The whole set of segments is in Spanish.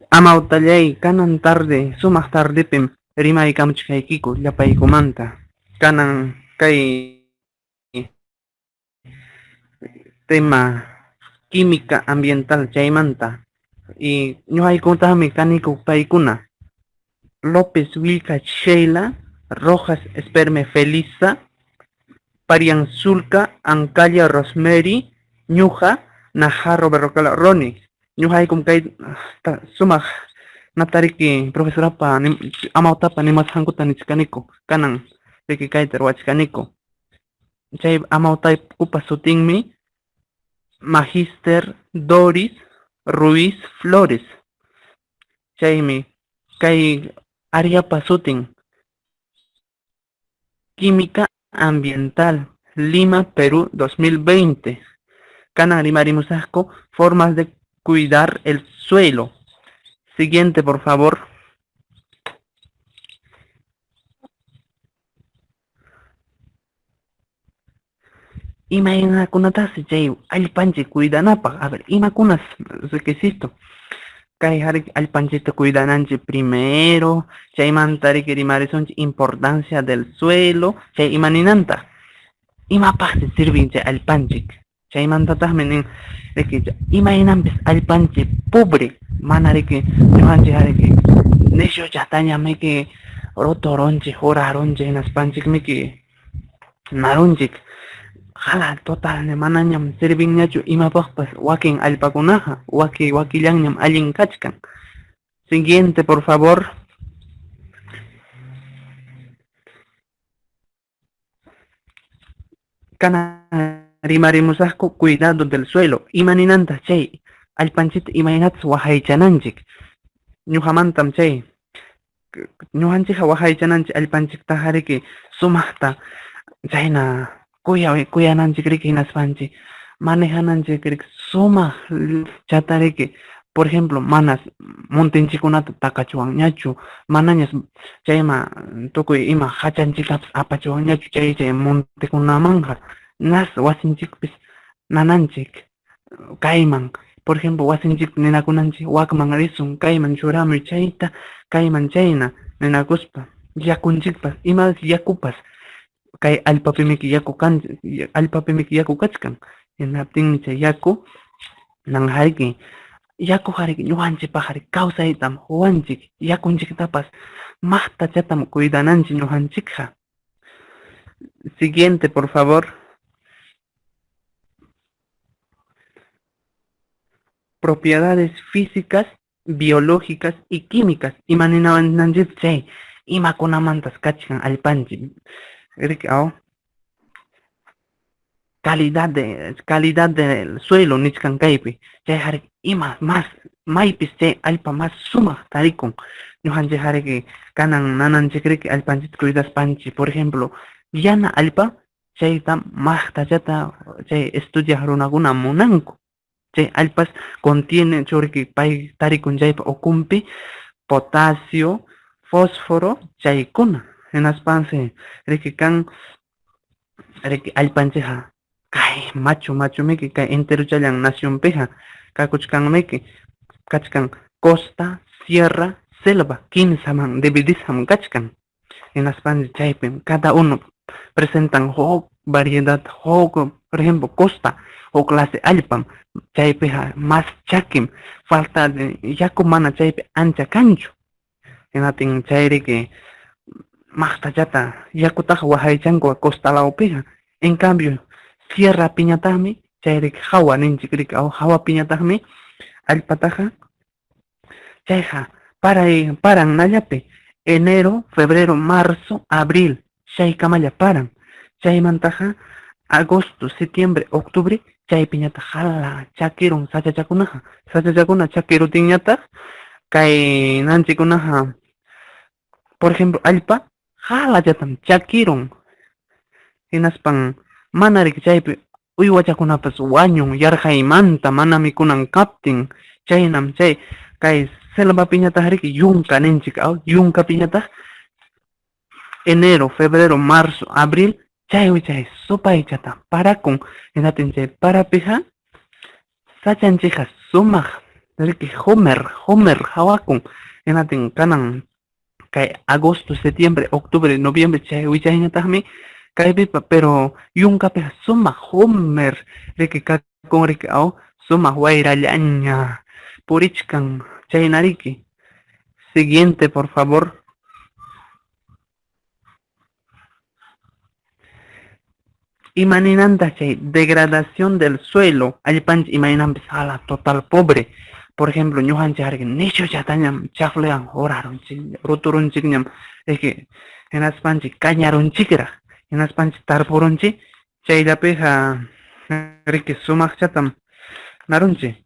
Amautallay kanan tarde sumaq tardepim rimaykamchkaykiku llapaykumanta kanan kay tema química ambiental chaymanta y ñuqaykuntaqmi kaniku paykuna López Wilca Sheila Rojas Esperme Felisa Parian Zulca Ancalla Rosemary ñuqa Najarro Berrocal Ronnie ñuqaykum kay sumaq natariki profesorapa amautapa nimasqankuta nichkaniku kanan riki kayta ruwachkaniku chay amautaykupa sutinmi Magister Doris Ruiz Flores chaymi kay áreapa sutin Química Ambiental Lima, Perú 2020 kanan rimarimusaqku formas de cuidar el suelo. Siguiente, por favor. Imaynakunatasi chay allpanchik cuidanapaq. A ver, imakunas requisito. Kay allpanchita cuidananchik primero, chaymanta rimarisonchik importancia del suelo, chay imaninanta. Imapaqsi sirvin chay allpanchik. Chaymantataqmi nin imaynanpis allpanchik pobre mana riki ñuqanchik riki nishu chatañamiki rotoronchik horaronchik hinaspanchikmiki narunchik hala totalne manañam sirvinñachu imapaqpas wakin allpakunaqa wakillanñam allin kachkan. Siguiente, por favor. Kana rimarimusaqku cuidado del suelo imaninanta chay allpanchita imaynatas wahaychananchik ñuqamantam chay ñuqanchikqa wahaychananchik allpanchiktaqa riki sumaqta chayna kuyananchik riki hinaspanchik manejananchik riki sumaq chata riki por ejemplo manas montinchikunata takachiwanñachu manañas chayma tukuy ima hachanchiktapas apachiwanñachu chay montekunamanja nas wasinchikpis nananchik kayman por ejemplo wasinchik ninakunanchik wakman risun kayman churamuy chayta kayman chayna ninakuspa yakunchikpas imapas yakupas kay allpapimiki yaku kachkan hinaptinmi chay yaku nanjariki yaku jariki ñuqanchikpaq jariki kawsaytam huwanchik yakunchiktapas maqta chatam cuidananchik ñuqanchikqa. Siguiente, por favor. Propiedades físicas, biológicas y químicas. Imaninanchik chay imakunamantas kachkan allpanchik. Calidad del suelo nichkan kaypi. Chay jariki ima más maypis chay allpa más sumaq tarikun. Ñuqanchik jariki kanan nananchik riki allpanchik cuidaspanchik. Por ejemplo, yana allpa chayta maqta chata chay estudiaq runakuna munanku. Chay allpas contiene churiki pay tarikun chaypa ukunpi potasio, fósforo, chaykuna. Hinaspansi riki kan riki allpanchikqa kay machu miki kay enteruchallan nacionpiqa kakuchkanmiki kachkan costa, sierra, selva, quinsaman dividisham kachkan. Hinaspansi chaypi cada uno presentan huk variedad huk, por ejemplo, costa huk clase allpam chaypiqa más chakim falta de yaku mana chaypi ancha kanchu. Hinatin chay riki maqta chata yakutaqa wahaychanku costalawpiqa. En cambio sierra piñataqmi chay riki hawa ninchik riki hawa piñataqmi allpataqa chayqa paran nallapi enero, febrero, marzo, abril chaykamalla paran. Chaymantaqa agosto, septiembre, octubre chay piñata hala chakirun sachachakuna chakirutinñataq kay nanchikunaqa por ejemplo allpa hala chatam chakirun. Hinaspan mana riki chaypi uywachakunapas wañun yarhaymanta mana mikunan kaptin chaynam chay kay selva piñataq riki yunka ninchik yunka piñataq enero, febrero, marzo, abril chay supaychata parakun. Hinatin chay parapiqa sachanchikqa sumaq Riki Homer, hawakun, enatin kanan, kay agosto, septiembre, octubre, noviembre, chay wichayñataqmi, kaypipa, pero yunkapi sumaq Homer, riki kakun riki aw, sumaq wayrallaña, purichkan, chaynariki. Siguiente, por favor. Imaninanta chay degradación del suelo, allpanch imaninambis a la total pobre. Por ejemplo, ñujanchik harki nicho chatañam chaqlean horarunchik, ruturunchikñam, es que hinaspanchik cañarunchikra, hinaspanchik tarpurunchik, chayllapiqa riki sumaq chatam narunchik.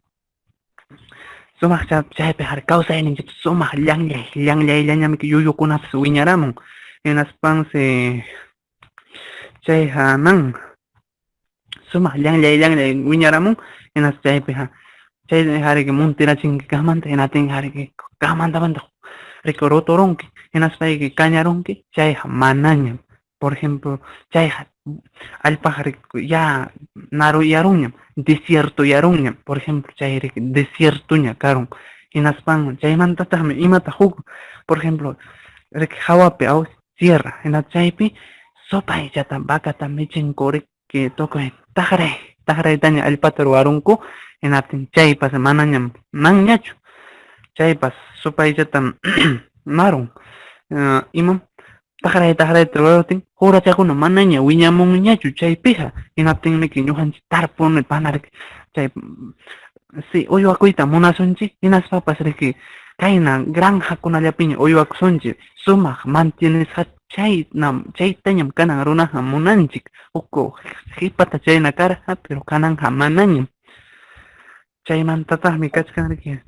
Sumaq chaypi har kawsayninchik sumaq llanllay yuyukunapas wiñaramun, hinaspansi chayqa nan sumaq llanllay wiñaramun, hinas chaypiqa chay hariki muntirachinki kaqmanta hinatin hariki kaqmantamanta riki ruturunki hinaspayki kañarunki chayqa manañam. Por ejemplo, chayqa allpaqa riki ya naruyarunñam, desiertoyarunñam. Por ejemplo, chay riki desiertoña karun hinaspan chaymantataqmi imata huk, por ejemplo, riki hawapi aw sierra hina chaypi sopaychata vacata michinku riki tukuy taqraytaña allpata ruwarunku hinatin chaypas manañam nanñachu. Chaypas sopaychata narun imam taqrayta ruwarutin jurachakuna manaña wiñamunñachu chaypiqa hinatinmiki ñujanchik tarpuni panariki chay si uywakuyta munasunchik hinaspapas riki kayna granjakunallapiña uywakusunchik sumaq mantinisqa chaytañam kanan runaqa munanchik uku qhipata chayna karqa pero kananqa manañam. Chaymantataqmi kachkanriki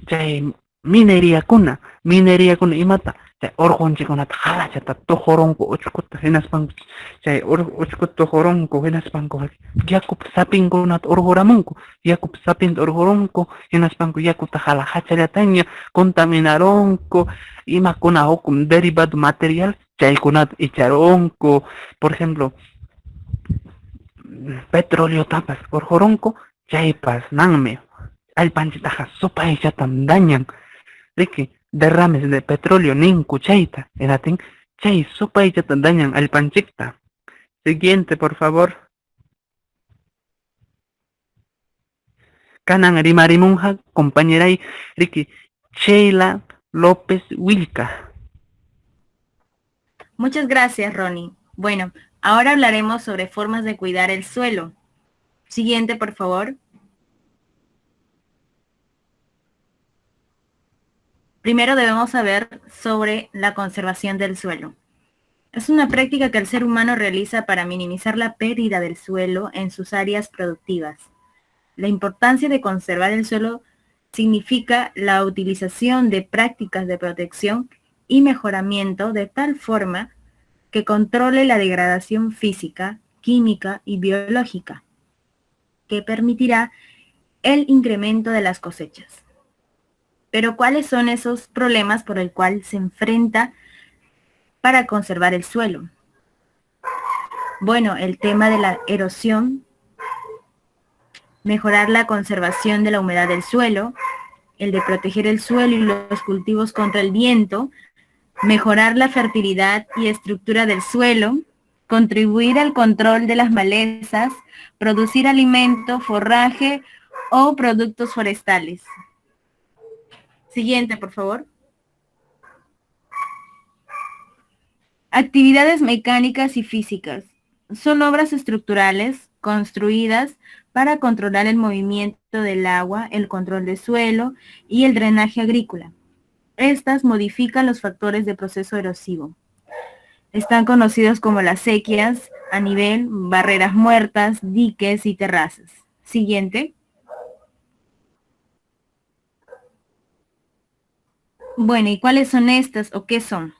chay mineriakuna imata chay urqunchikunata halachata tujurunku uchkuta hinaspan chay uchkuta tujurunku hinaspanku yakupa sapinkunata urquramunku yakupa sapinta urqurunku hinaspanku yakuta hachallataña contaminarunku imakuna huk derivado material chaykunata icharunku. Por ejemplo, petróleo-tapas urqurunku chaypas nanmi allpanchitaqa supaychatam dañan riki derrames de petróleo ninku chayta hinatin chay supaychata dañan allpanchikta. Siguiente, por favor. Kanan rimarimunqa compañeray riki Sheila López Wilca. Muchas gracias, Ronnie. Bueno, ahora hablaremos sobre formas de cuidar el suelo. Siguiente, por favor. Primero debemos saber sobre la conservación del suelo. Es una práctica que el ser humano realiza para minimizar la pérdida del suelo en sus áreas productivas. La importancia de conservar el suelo significa la utilización de prácticas de protección y mejoramiento de tal forma que controle la degradación física, química y biológica, que permitirá el incremento de las cosechas. Pero ¿cuáles son esos problemas por el cual se enfrenta para conservar el suelo? Bueno, el tema de la erosión, mejorar la conservación de la humedad del suelo, el de proteger el suelo y los cultivos contra el viento, mejorar la fertilidad y estructura del suelo, contribuir al control de las malezas, producir alimento, forraje o productos forestales. Siguiente, por favor. Actividades mecánicas y físicas. Son obras estructurales construidas para controlar el movimiento del agua, el control del suelo y el drenaje agrícola. Estas modifican los factores de proceso erosivo. Están conocidos como las sequías a nivel, barreras muertas, diques y terrazas. Siguiente. Bueno, ¿y cuáles son estas o qué son?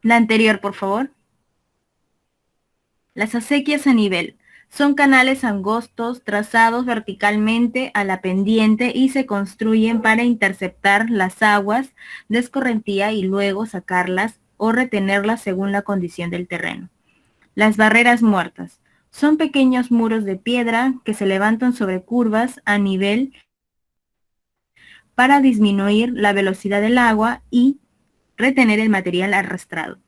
La anterior, por favor. Las acequias a nivel son canales angostos trazados verticalmente a la pendiente y se construyen para interceptar las aguas de escorrentía y luego sacarlas o retenerlas según la condición del terreno. Las barreras muertas son pequeños muros de piedra que se levantan sobre curvas a nivel para disminuir la velocidad del agua y retener el material arrastrado.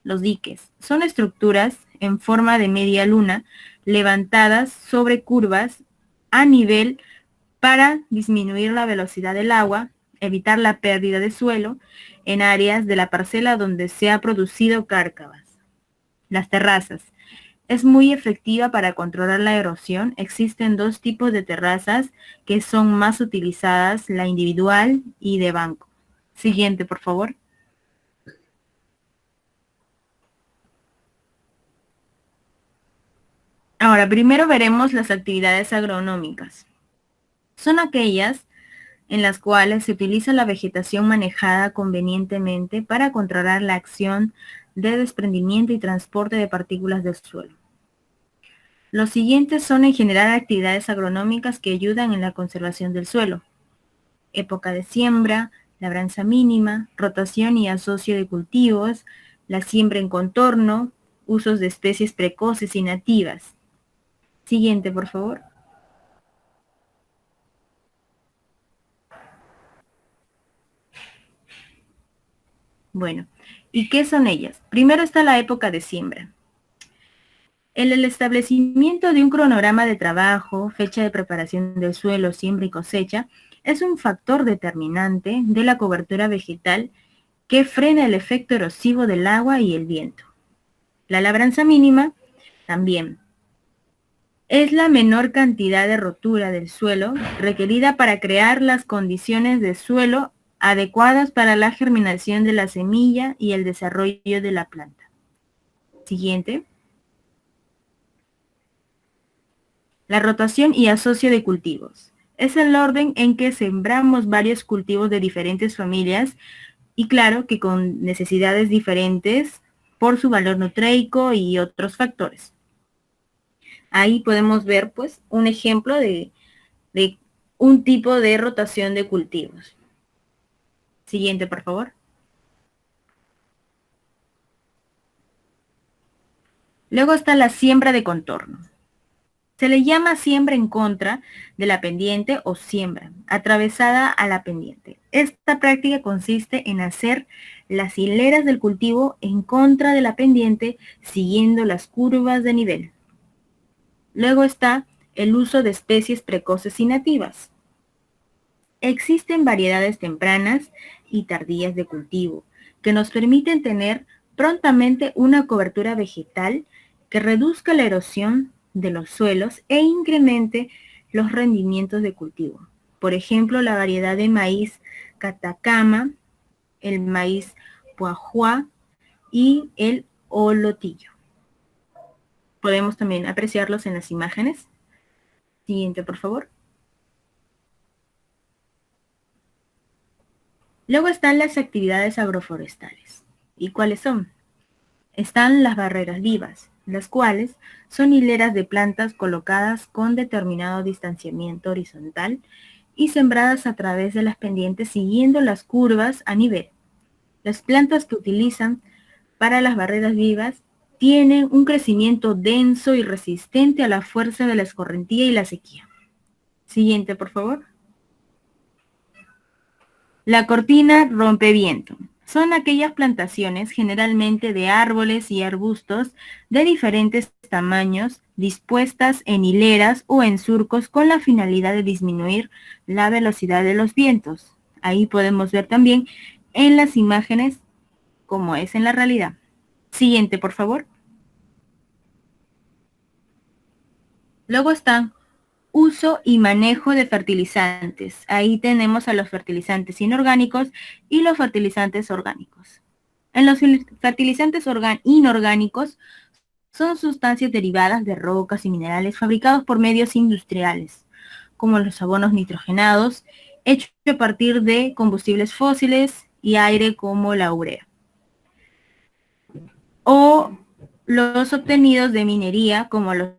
Los diques son estructuras en forma de media luna levantadas sobre curvas a nivel para disminuir la velocidad del agua, evitar la pérdida de suelo en áreas de la parcela donde se ha producido cárcavas. Las terrazas. Es muy efectiva para controlar la erosión. Existen dos tipos de terrazas que son más utilizadas, la individual y de banco. Siguiente, por favor. Ahora, primero veremos las actividades agronómicas. Son aquellas en las cuales se utiliza la vegetación manejada convenientemente para controlar la acción de desprendimiento y transporte de partículas del suelo. Los siguientes son en general actividades agronómicas que ayudan en la conservación del suelo. Época de siembra, labranza mínima, rotación y asocio de cultivos, la siembra en contorno, usos de especies precoces y nativas. Siguiente, por favor. Bueno, ¿y qué son ellas? Primero está la época de siembra. El establecimiento de un cronograma de trabajo, fecha de preparación del suelo, siembra y cosecha, es un factor determinante de la cobertura vegetal que frena el efecto erosivo del agua y el viento. La labranza mínima también es la menor cantidad de rotura del suelo requerida para crear las condiciones de suelo adecuadas para la germinación de la semilla y el desarrollo de la planta. Siguiente. La rotación y asocio de cultivos. Es el orden en que sembramos varios cultivos de diferentes familias y claro que con necesidades diferentes por su valor nutreico y otros factores. Ahí podemos ver pues un ejemplo de un tipo de rotación de cultivos. Siguiente, por favor. Luego está la siembra de contorno. Se le llama siembra en contra de la pendiente o siembra, atravesada a la pendiente. Esta práctica consiste en hacer las hileras del cultivo en contra de la pendiente, siguiendo las curvas de nivel. Luego está el uso de especies precoces y nativas. Existen variedades tempranas y tardías de cultivo, que nos permiten tener prontamente una cobertura vegetal que reduzca la erosión de los suelos e incremente los rendimientos de cultivo. Por ejemplo, la variedad de maíz catacama, el maíz puajuá y el olotillo. Podemos también apreciarlos en las imágenes. Siguiente, por favor. Luego están las actividades agroforestales. ¿Y cuáles son? Están las barreras vivas, las cuales son hileras de plantas colocadas con determinado distanciamiento horizontal y sembradas a través de las pendientes siguiendo las curvas a nivel. Las plantas que utilizan para las barreras vivas tienen un crecimiento denso y resistente a la fuerza de la escorrentía y la sequía. Siguiente, por favor. La cortina rompeviento. Son aquellas plantaciones generalmente de árboles y arbustos de diferentes tamaños dispuestas en hileras o en surcos con la finalidad de disminuir la velocidad de los vientos. Ahí podemos ver también en las imágenes cómo es en la realidad. Siguiente, por favor. Luego están uso y manejo de fertilizantes. Ahí tenemos a los fertilizantes inorgánicos y los fertilizantes orgánicos. En los fertilizantes inorgánicos son sustancias derivadas de rocas y minerales fabricados por medios industriales, como los abonos nitrogenados, hechos a partir de combustibles fósiles y aire como la urea. O los obtenidos de minería, como los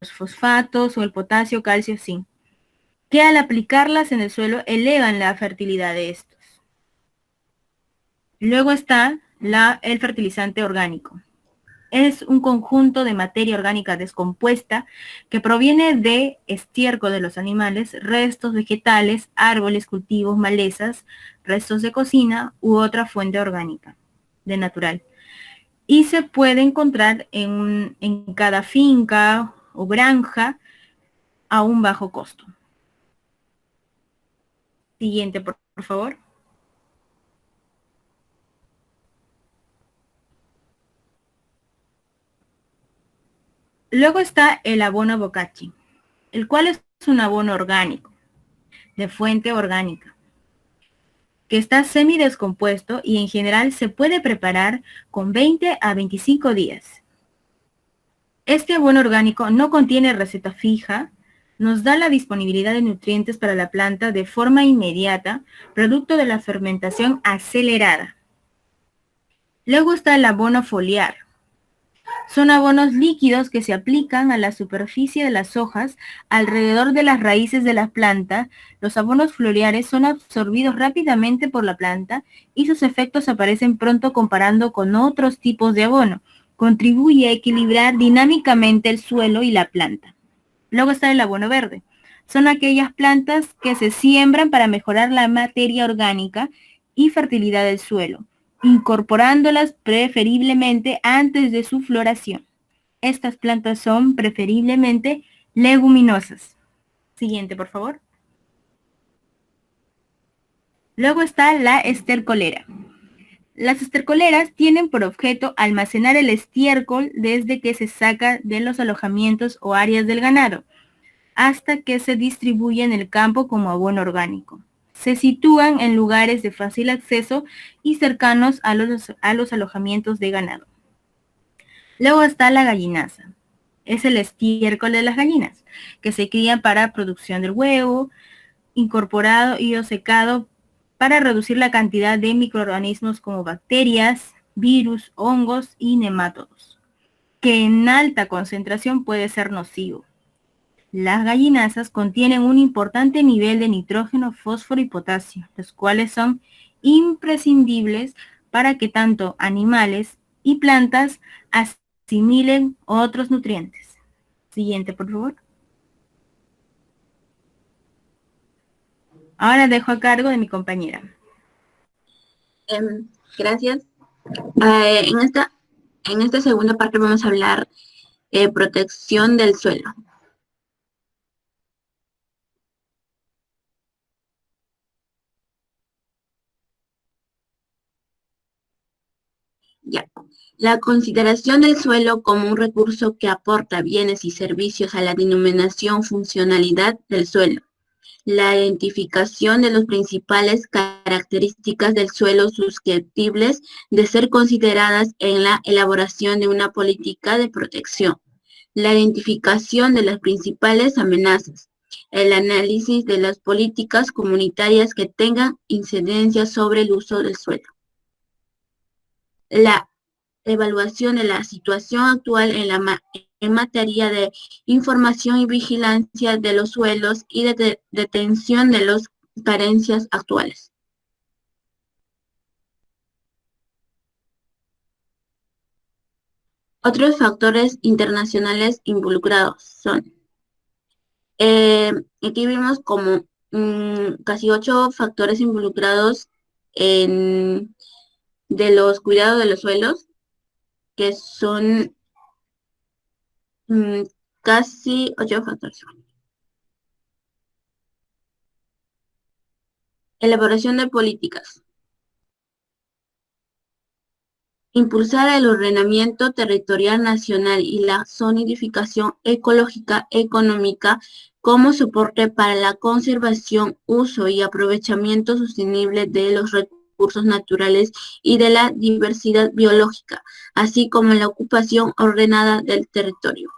fosfatos o el potasio, calcio, zinc, que al aplicarlas en el suelo elevan la fertilidad de estos. Luego está el fertilizante orgánico. Es un conjunto de materia orgánica descompuesta que proviene de estiércol de los animales, restos vegetales, árboles, cultivos, malezas, restos de cocina u otra fuente orgánica de natural. Y se puede encontrar en cada finca o granja a un bajo costo. Siguiente, por favor. Luego está el abono bokashi, el cual es un abono orgánico, de fuente orgánica, que está semidescompuesto y en general se puede preparar con 20 a 25 días. Este abono orgánico no contiene receta fija, nos da la disponibilidad de nutrientes para la planta de forma inmediata, producto de la fermentación acelerada. Luego está el abono foliar. Son abonos líquidos que se aplican a la superficie de las hojas, alrededor de las raíces de la planta. Los abonos foliares son absorbidos rápidamente por la planta y sus efectos aparecen pronto comparando con otros tipos de abono. Contribuye a equilibrar dinámicamente el suelo y la planta. Luego está el abono verde. Son aquellas plantas que se siembran para mejorar la materia orgánica y fertilidad del suelo, incorporándolas preferiblemente antes de su floración. Estas plantas son preferiblemente leguminosas. Siguiente, por favor. Luego está la estercolera. Las estercoleras tienen por objeto almacenar el estiércol desde que se saca de los alojamientos o áreas del ganado, hasta que se distribuye en el campo como abono orgánico. Se sitúan en lugares de fácil acceso y cercanos a los alojamientos de ganado. Luego está la gallinaza. Es el estiércol de las gallinas, que se cría para producción del huevo, incorporado y o secado para reducir la cantidad de microorganismos como bacterias, virus, hongos y nemátodos, que en alta concentración puede ser nocivo. Las gallinazas contienen un importante nivel de nitrógeno, fósforo y potasio, los cuales son imprescindibles para que tanto animales y plantas asimilen otros nutrientes. Siguiente, por favor. Ahora dejo a cargo de mi compañera. Gracias. En esta segunda parte vamos a hablar de protección del suelo. Ya. La consideración del suelo como un recurso que aporta bienes y servicios a la denominación funcionalidad del suelo. La identificación de las principales características del suelo susceptibles de ser consideradas en la elaboración de una política de protección. La identificación de las principales amenazas. El análisis de las políticas comunitarias que tengan incidencia sobre el uso del suelo. La evaluación de la situación actual en materia de información y vigilancia de los suelos y de detención de las carencias actuales. Otros factores internacionales involucrados son, aquí vimos como casi 8 factores involucrados de los cuidados de los suelos, que son casi 8 factores. Elaboración de políticas. Impulsar el ordenamiento territorial nacional y la zonificación ecológica económica como soporte para la conservación, uso y aprovechamiento sostenible de los recursos naturales y de la diversidad biológica, así como la ocupación ordenada del territorio.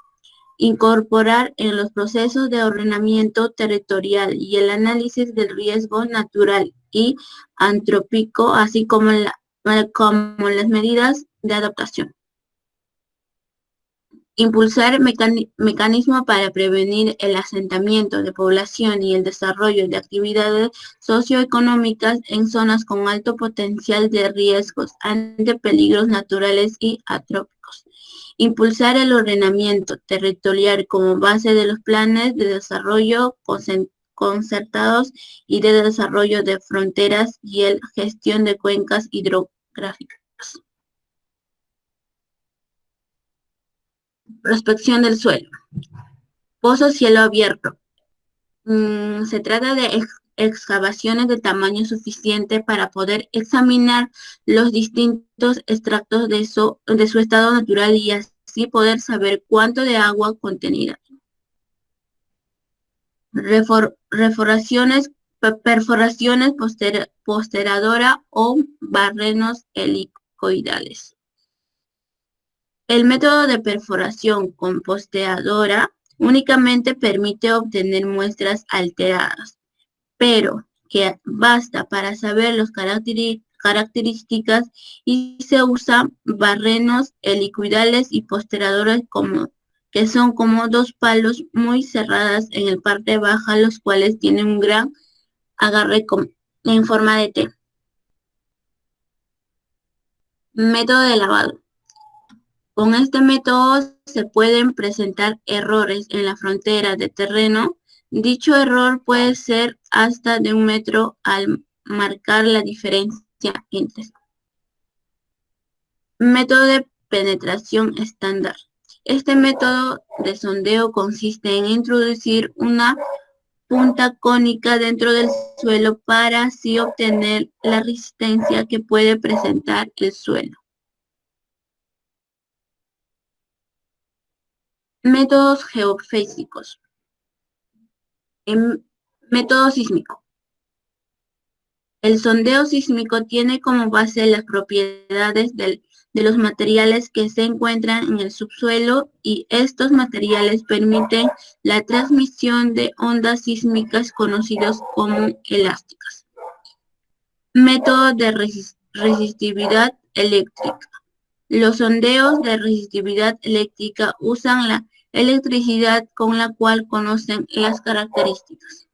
Incorporar en los procesos de ordenamiento territorial y el análisis del riesgo natural y antrópico, así como las medidas de adaptación. Impulsar mecanismos para prevenir el asentamiento de población y el desarrollo de actividades socioeconómicas en zonas con alto potencial de riesgos ante peligros naturales y antrópicos. Impulsar el ordenamiento territorial como base de los planes de desarrollo concertados y de desarrollo de fronteras y el gestión de cuencas hidrográficas. Prospección del suelo. Pozo cielo abierto. Se trata de excavaciones de tamaño suficiente para poder examinar los distintos extractos de su estado natural y así poder saber cuánto de agua contenida. Perforaciones posteradora o barrenos helicoidales. El método de perforación con posteadora únicamente permite obtener muestras alteradas, pero que basta para saber las características y se usan barrenos helicoidales y posteradores que son como dos palos muy cerradas en la parte baja, los cuales tienen un gran agarre en forma de T. Método de lavado. Con este método se pueden presentar errores en la frontera de terreno. Dicho error puede ser hasta de 1 metro al marcar la diferencia entre. Método de penetración estándar. Este método de sondeo consiste en introducir una punta cónica dentro del suelo para así obtener la resistencia que puede presentar el suelo. Métodos geofísicos. Método sísmico. El sondeo sísmico tiene como base las propiedades de los materiales que se encuentran en el subsuelo y estos materiales permiten la transmisión de ondas sísmicas conocidas como elásticas. Método de resistividad eléctrica. Los sondeos de resistividad eléctrica usan la electricidad con la cual conocen las características.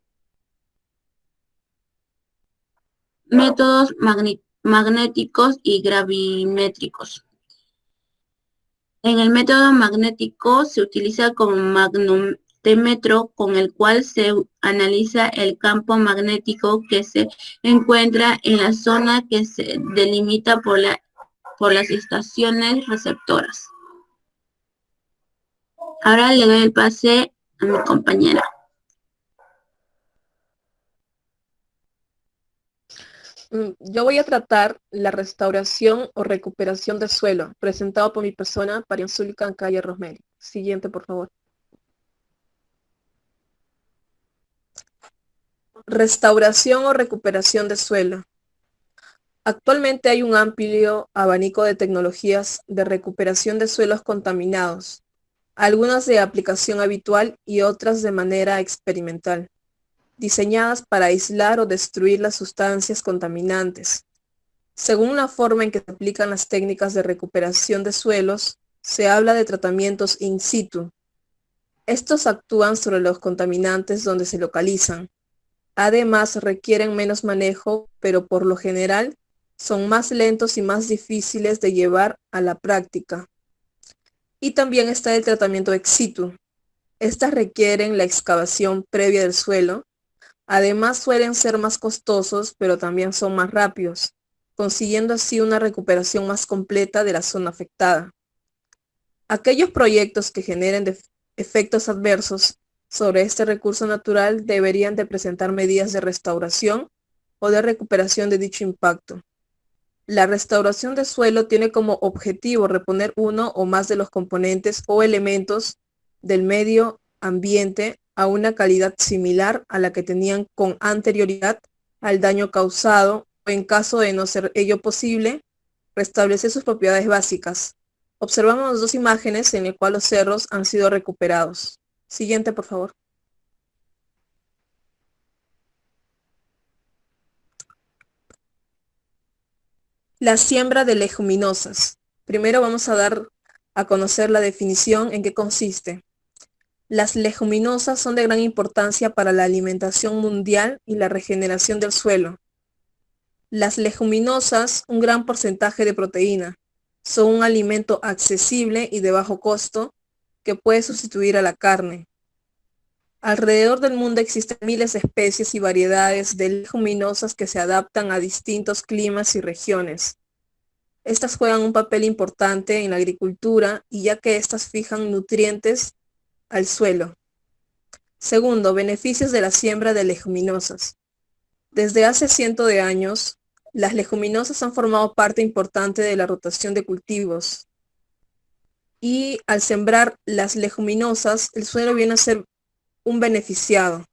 Métodos magnéticos y gravimétricos. En el método magnético se utiliza como magnetómetro con el cual se analiza el campo magnético que se encuentra en la zona que se delimita por las estaciones receptoras. Ahora le doy el pase a mi compañera. Yo voy a tratar la restauración o recuperación del suelo, presentado por mi persona, Parianzul Cancaya Rosemary. Siguiente, por favor. Restauración o recuperación del suelo. Actualmente hay un amplio abanico de tecnologías de recuperación de suelos contaminados, algunas de aplicación habitual y otras de manera experimental, diseñadas para aislar o destruir las sustancias contaminantes. Según la forma en que se aplican las técnicas de recuperación de suelos, se habla de tratamientos in situ. Estos actúan sobre los contaminantes donde se localizan. Además, requieren menos manejo, pero por lo general son más lentos y más difíciles de llevar a la práctica. Y también está el tratamiento ex situ. Estas requieren la excavación previa del suelo. Además, suelen ser más costosos, pero también son más rápidos, consiguiendo así una recuperación más completa de la zona afectada. Aquellos proyectos que generen efectos adversos sobre este recurso natural deberían de presentar medidas de restauración o de recuperación de dicho impacto. La restauración de suelo tiene como objetivo reponer uno o más de los componentes o elementos del medio ambiente a una calidad similar a la que tenían con anterioridad al daño causado o, en caso de no ser ello posible, restablecer sus propiedades básicas. Observamos 2 imágenes en las cuales los cerros han sido recuperados. Siguiente, por favor. La siembra de leguminosas. Primero vamos a dar a conocer la definición en qué consiste. Las leguminosas son de gran importancia para la alimentación mundial y la regeneración del suelo. Las leguminosas, un gran porcentaje de proteína, Son un alimento accesible y de bajo costo que puede sustituir a la carne. Alrededor del mundo existen miles de especies y variedades de leguminosas que se adaptan a distintos climas y regiones. Estas juegan un papel importante en la agricultura y ya que estas fijan nutrientes al suelo. Segundo, beneficios de la siembra de leguminosas. Desde hace cientos de años, las leguminosas han formado parte importante de la rotación de cultivos. Y al sembrar las leguminosas, el suelo viene a ser un beneficiado,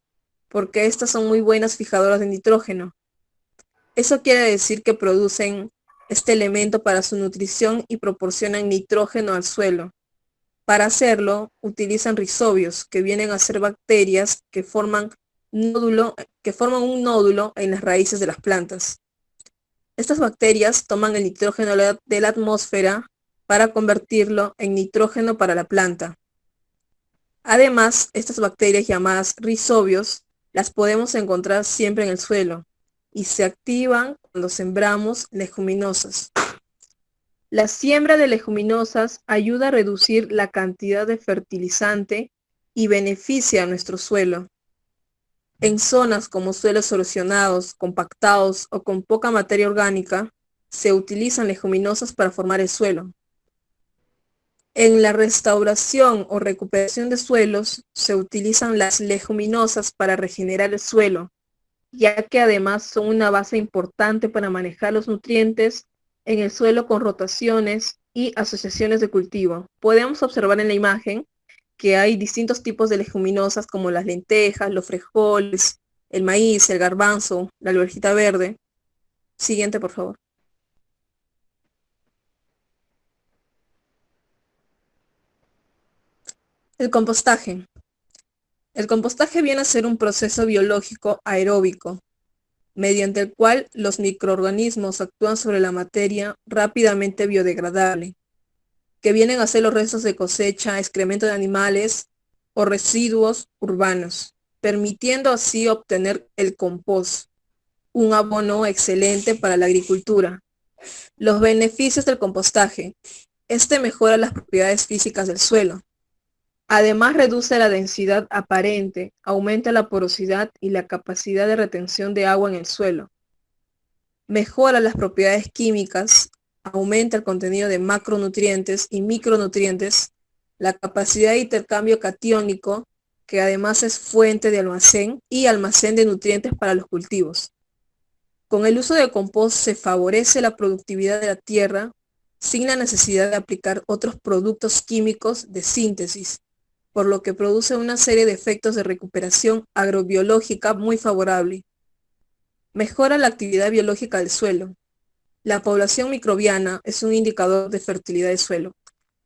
porque estas son muy buenas fijadoras de nitrógeno. Eso quiere decir que producen este elemento para su nutrición y proporcionan nitrógeno al suelo. Para hacerlo, utilizan rizobios, que vienen a ser bacterias que forman un nódulo en las raíces de las plantas. Estas bacterias toman el nitrógeno de la atmósfera para convertirlo en nitrógeno para la planta. Además, estas bacterias llamadas rizobios las podemos encontrar siempre en el suelo y se activan cuando sembramos leguminosas. La siembra de leguminosas ayuda a reducir la cantidad de fertilizante y beneficia a nuestro suelo. En zonas como suelos erosionados, compactados o con poca materia orgánica, se utilizan leguminosas para formar el suelo. En la restauración o recuperación de suelos, se utilizan las leguminosas para regenerar el suelo, ya que además son una base importante para manejar los nutrientes en el suelo con rotaciones y asociaciones de cultivo. Podemos observar en la imagen que hay distintos tipos de leguminosas como las lentejas, los frijoles, el maíz, el garbanzo, la alverjita verde. Siguiente, por favor. El compostaje. El compostaje viene a ser un proceso biológico aeróbico, mediante el cual los microorganismos actúan sobre la materia rápidamente biodegradable, que vienen a ser los restos de cosecha, excremento de animales o residuos urbanos, permitiendo así obtener el compost, un abono excelente para la agricultura. Los beneficios del compostaje. Este mejora las propiedades físicas del suelo. Además, reduce la densidad aparente, aumenta la porosidad y la capacidad de retención de agua en el suelo. Mejora las propiedades químicas, aumenta el contenido de macronutrientes y micronutrientes, la capacidad de intercambio catiónico, que además es fuente de almacén y almacén de nutrientes para los cultivos. Con el uso de compost se favorece la productividad de la tierra sin la necesidad de aplicar otros productos químicos de síntesis, por lo que produce una serie de efectos de recuperación agrobiológica muy favorable. Mejora la actividad biológica del suelo. La población microbiana es un indicador de fertilidad del suelo.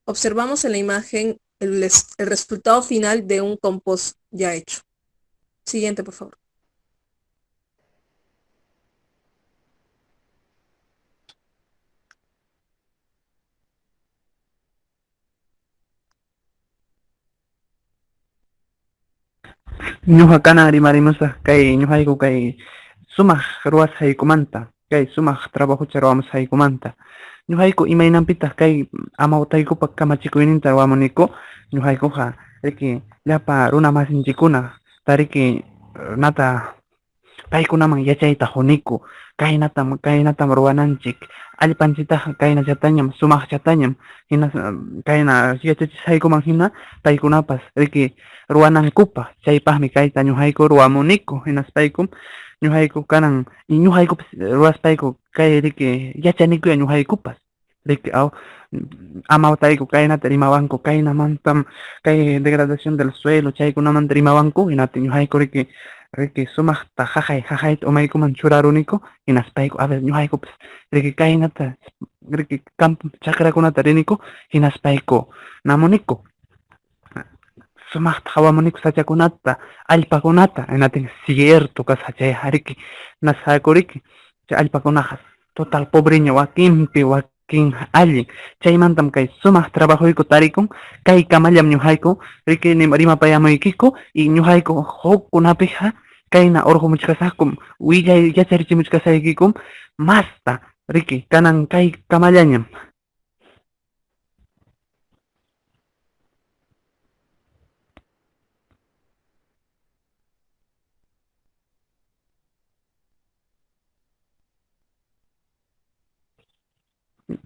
Observamos en la imagen el resultado final de un compost ya hecho. Siguiente, por favor. Ñuqa kanan rimarimusaq kay ñuqayku kay sumaq ruwasqaykumanta, kay sumaq trabajucha ruwamusqaykumanta. Ñuqayku imaynanpitaq kay amawtaykupa kamachikuyninta ruwamuniku, ñuqaykuqa riki llapa runa masinchikkuna tariki nata paykunaman yachayta huniku, kaynatam ruwananchik, allpanchitaqa kaynachatañam, sumaqchatañam, hina kayna yachachisqaykuman hina paykunapas riki ruwanankupa, chaypaqmi kayta ñuqayku ruwamuniku, hinaspaykum ñuqayku kanan ñuqaykupas ruwaspayku kay riki yachanikuya ñuqaykupas, riki amawtayku kaynata rimawanku, kaynamantam kay degradación del suelo chaykunamanta rimawanku, hinata ñuqayku riki sumaqta jajayta umaykuman churaruniku, hinaspayku a veces ñuqaykupas riki kaynata riki campo chakrakunata riniku, hinaspayku namuniku sumaqta hawamuniku sachakunata, allpakunata, hinatin cierto kasqa chay riki nasqakuriki chay allpakunaqa total pobreña wakinpi wakin allin, chaymantam kay sumaq trabajuyku tarikun, kay kamallam ñuqayku riki rimapayamuykiku y ñuqayku hukkunapiqa kayna urqumuchkasaqkum willay yacharichimuchkasaykikum masta riki kanan kay kamallañam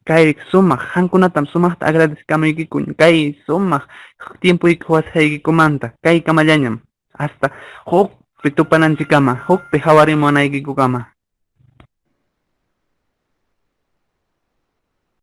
kay sumaq hankunatam sumaqta agradezcamuykikuña kay sumaq tiempuyki huwasqaykikumanta kay kamallañam hasta hukpi tupananchikama hukpi hawarimunaykikukama.